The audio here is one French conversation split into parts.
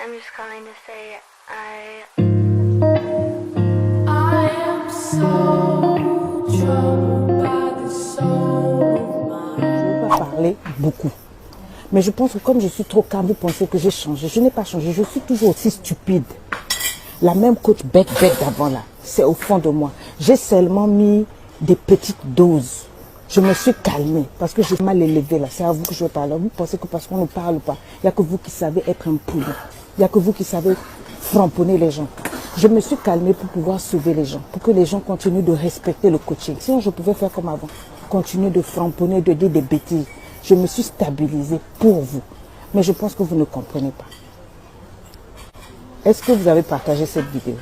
I'm just calling to say am so troubled by the soul of mine. Je ne veux pas parler beaucoup. Mais je pense que comme je suis trop calme, vous pensez que j'ai changé. Je n'ai pas changé, je suis toujours aussi stupide. La même coach bête d'avant là, c'est au fond de moi. J'ai seulement mis des petites doses. Je me suis calmée parce que j'ai mal élevé là. C'est à vous que je parle. Vous pensez que parce qu'on ne parle pas, il n'y a que vous qui savez être un poulet. Il n'y a que vous qui savez framponner les gens. Je me suis calmée pour pouvoir sauver les gens, pour que les gens continuent de respecter le coaching. Sinon, je pouvais faire comme avant, continuer de framponner, de dire des bêtises. Je me suis stabilisée pour vous. Mais je pense que vous ne comprenez pas. Est-ce que vous avez partagé cette vidéo?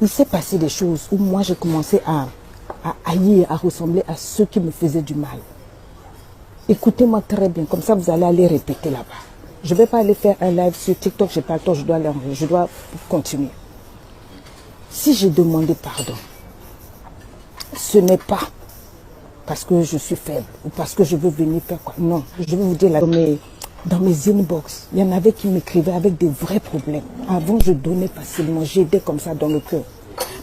Il s'est passé des choses où moi j'ai commencé à haïr, à ressembler à ceux qui me faisaient du mal. Écoutez-moi très bien, comme ça vous allez aller répéter là-bas. Je ne vais pas aller faire un live sur TikTok, je n'ai pas le temps, je dois aller enregistrer, je dois continuer. Si j'ai demandé pardon, ce n'est pas parce que je suis faible ou parce que je veux venir faire quoi. Non, je vais vous dire là, dans mes inbox, il y en avait qui m'écrivaient avec des vrais problèmes. Avant, je donnais facilement, j'aidais comme ça dans le cœur.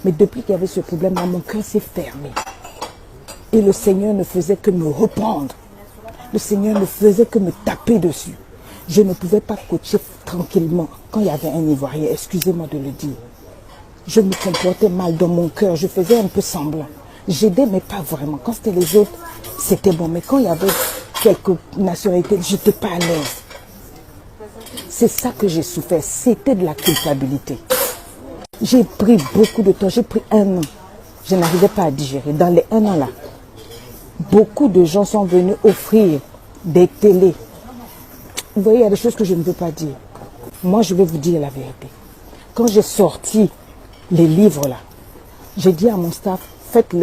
Mais depuis qu'il y avait ce problème, mon cœur s'est fermé. Et le Seigneur ne faisait que me reprendre. Le Seigneur ne faisait que me taper dessus. Je ne pouvais pas coacher tranquillement quand il y avait un Ivoirien, excusez-moi de le dire. Je me comportais mal dans mon cœur, je faisais un peu semblant. J'aidais, mais pas vraiment. Quand c'était les autres, c'était bon. Mais quand il y avait quelques nationalités, je n'étais pas à l'aise. C'est ça que j'ai souffert. C'était de la culpabilité. J'ai pris beaucoup de temps. J'ai pris 1 an. Je n'arrivais pas à digérer. Dans les 1 an là, beaucoup de gens sont venus offrir des télés. Vous voyez, il y a des choses que je ne veux pas dire. Moi, je vais vous dire la vérité. Quand j'ai sorti les livres là, j'ai dit à mon staff,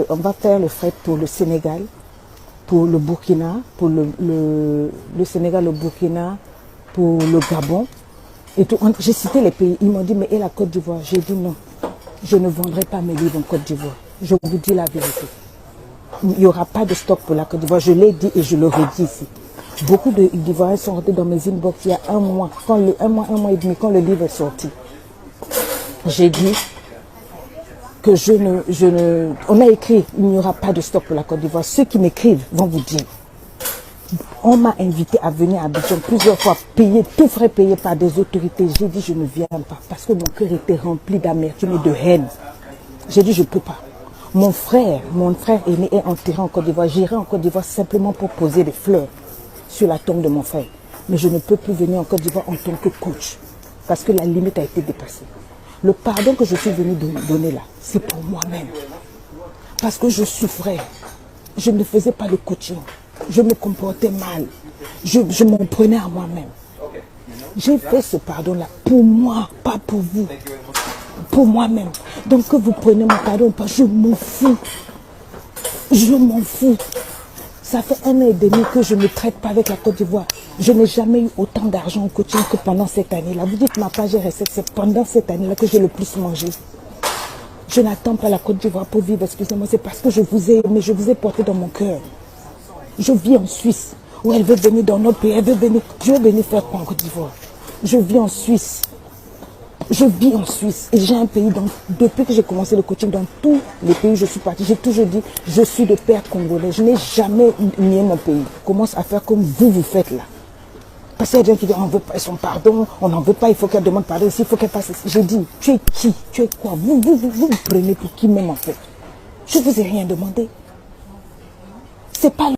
on va faire le fret pour le Sénégal, pour le Burkina, pour le Sénégal, le Burkina, pour le Gabon. Et tout. J'ai cité les pays. Ils m'ont dit, mais et la Côte d'Ivoire? J'ai dit non, je ne vendrai pas mes livres en Côte d'Ivoire. Je vous dis la vérité. Il n'y aura pas de stock pour la Côte d'Ivoire. Je l'ai dit et je le redis ici. Beaucoup d'Ivoiriens sont rentrés dans mes inbox il y a 1 mois, un mois et demi, quand le livre est sorti. J'ai dit que on a écrit, il n'y aura pas de stock pour la Côte d'Ivoire. Ceux qui m'écrivent vont vous dire. On m'a invité à venir à Abidjan plusieurs fois, tout frais payé par des autorités. J'ai dit je ne viens pas parce que mon cœur était rempli d'amertume et de haine. J'ai dit je ne peux pas. Mon frère aîné est enterré en Côte d'Ivoire. J'irai en Côte d'Ivoire simplement pour poser des fleurs sur la tombe de mon frère. Mais je ne peux plus venir en Côte d'Ivoire en tant que coach parce que la limite a été dépassée. Le pardon que je suis venu donner là, c'est pour moi-même. Parce que je souffrais. Je ne faisais pas le coaching. Je me comportais mal. Je m'en prenais à moi-même. J'ai fait ce pardon-là pour moi, pas pour vous. Pour moi-même. Donc que vous prenez mon pardon ou pas, je m'en fous. Je m'en fous. Ça fait 1 an et demi que je ne traite pas avec la Côte d'Ivoire. Je n'ai jamais eu autant d'argent en coaching que pendant cette année-là. Vous dites ma page est recette, c'est pendant cette année-là que j'ai le plus mangé. Je n'attends pas la Côte d'Ivoire pour vivre, excusez-moi, c'est parce que je vous ai aimé, je vous ai porté dans mon cœur. Je vis en Suisse, où elle veut venir dans notre pays, elle veut venir. Je veux venir faire quoi en Côte d'Ivoire? Je vis en Suisse. Je vis en Suisse et j'ai un pays, depuis que j'ai commencé le coaching, dans tous les pays où je suis partie, j'ai toujours dit, je suis de père congolais. Je n'ai jamais nié mon pays. Commence à faire comme vous faites là. Parce qu'il y a des gens qui disent, on veut pas son pardon, on n'en veut pas, il faut qu'elle demande pardon, il faut qu'elle fasse. J'ai dit, tu es qui? Tu es quoi? Vous me prenez pour qui même en fait? Je ne vous ai rien demandé. C'est pas